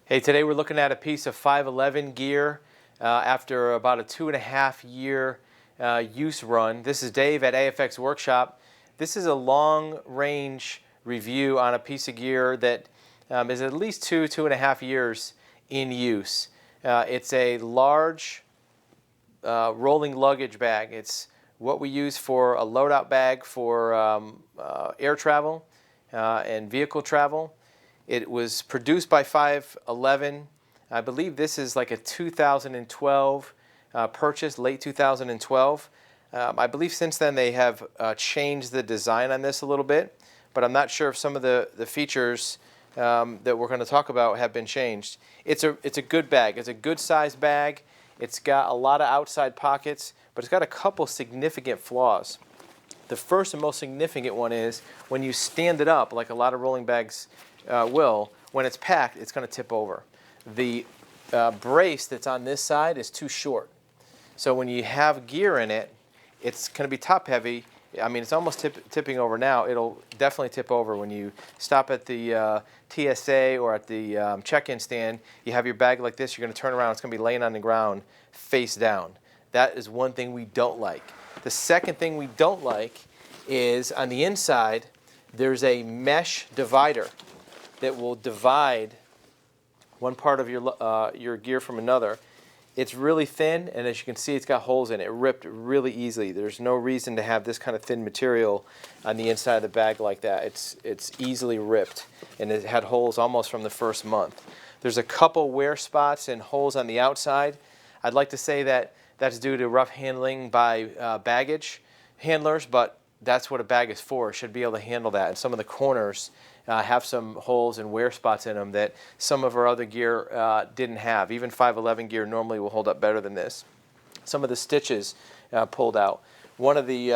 Hey, today we're looking at a piece of 511 gear after about a 2.5 year use run. This is Dave at AFX Workshop. This is a long-range review on a piece of gear that is at least 2.5 years in use. It's a large rolling luggage bag. It's what we use for a loadout bag for air travel and vehicle travel. It was produced by 511. I believe this is like a 2012 purchase, late 2012. I believe since then they have changed the design on this a little bit, but I'm not sure if some of the features that we're going to talk about have been changed. It's a good bag. It's a good sized bag. It's got a lot of outside pockets, but it's got a couple significant flaws. The first and most significant one is when you stand it up, like a lot of rolling bags will, when it's packed, it's going to tip over. The brace that's on this side is too short. So when you have gear in it, it's going to be top heavy. I mean, it's almost tipping over now. It'll definitely tip over when you stop at the TSA or at the check-in stand. You have your bag like this. You're going to turn around. It's going to be laying on the ground face down. That is one thing we don't like. The second thing we don't like is on the inside, there's a mesh divider that will divide one part of your gear from another. It's really thin, and as you can see, it's got holes in it. It ripped really easily. There's no reason to have this kind of thin material on the inside of the bag like that. It's easily ripped, and it had holes almost from the first month. There's a couple wear spots and holes on the outside. I'd like to say that that's due to rough handling by baggage handlers, but that's what a bag is for. It should be able to handle that. And some of the corners have some holes and wear spots in them that some of our other gear didn't have. Even 511 gear normally will hold up better than this. Some of the stitches pulled out. One of the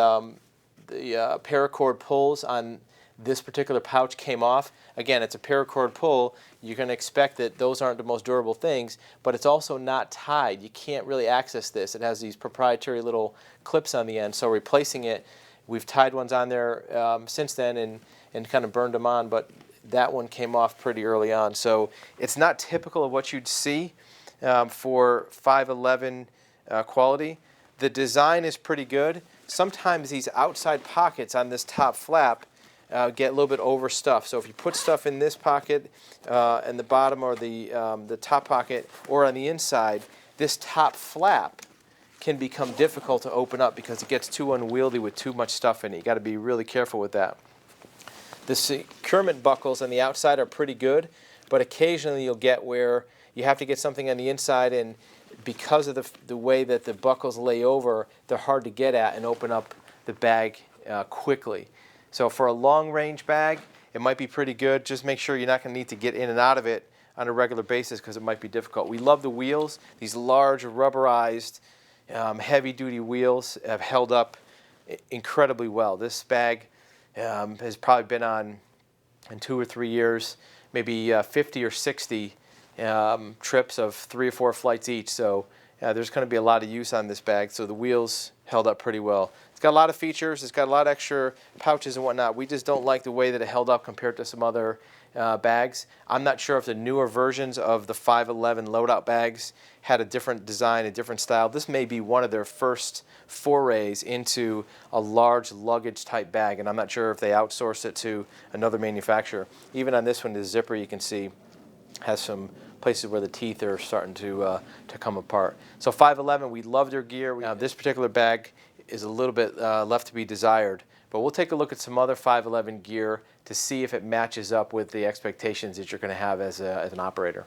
paracord pulls on this particular pouch came off. Again, it's a paracord pull. You're going to expect that those aren't the most durable things, but it's also not tied. You can't really access this. It has these proprietary little clips on the end, so replacing it, we've tied ones on there since then and kind of burned them on, but that one came off pretty early on. So it's not typical of what you'd see for 511 quality. The design is pretty good. Sometimes these outside pockets on this top flap get a little bit overstuffed. So if you put stuff in this pocket and the bottom or the top pocket or on the inside, this top flap can become difficult to open up because it gets too unwieldy with too much stuff in it. You got to be really careful with that. The securement buckles on the outside are pretty good, but occasionally you'll get where you have to get something on the inside, and because of the way that the buckles lay over, they're hard to get at and open up the bag quickly. So for a long-range bag, it might be pretty good. Just make sure you're not going to need to get in and out of it on a regular basis because it might be difficult. We love the wheels. These large rubberized heavy-duty wheels have held up incredibly well. This bag has probably been on in 2 or 3 years, maybe 50 or 60 trips of 3 or 4 flights each. So there's going to be a lot of use on this bag. So the wheels held up pretty well. It's got a lot of features. It's got a lot of extra pouches and whatnot. We just don't like the way that it held up compared to some other bags. I'm not sure if the newer versions of the 511 loadout bags had a different design, a different style. This may be one of their first forays into a large luggage type bag, and I'm not sure if they outsourced it to another manufacturer. Even on this one, the zipper you can see has some places where the teeth are starting to come apart. So 511, we love their gear. This particular bag is a little bit left to be desired, but we'll take a look at some other 511 gear to see if it matches up with the expectations that you're going to have as an operator.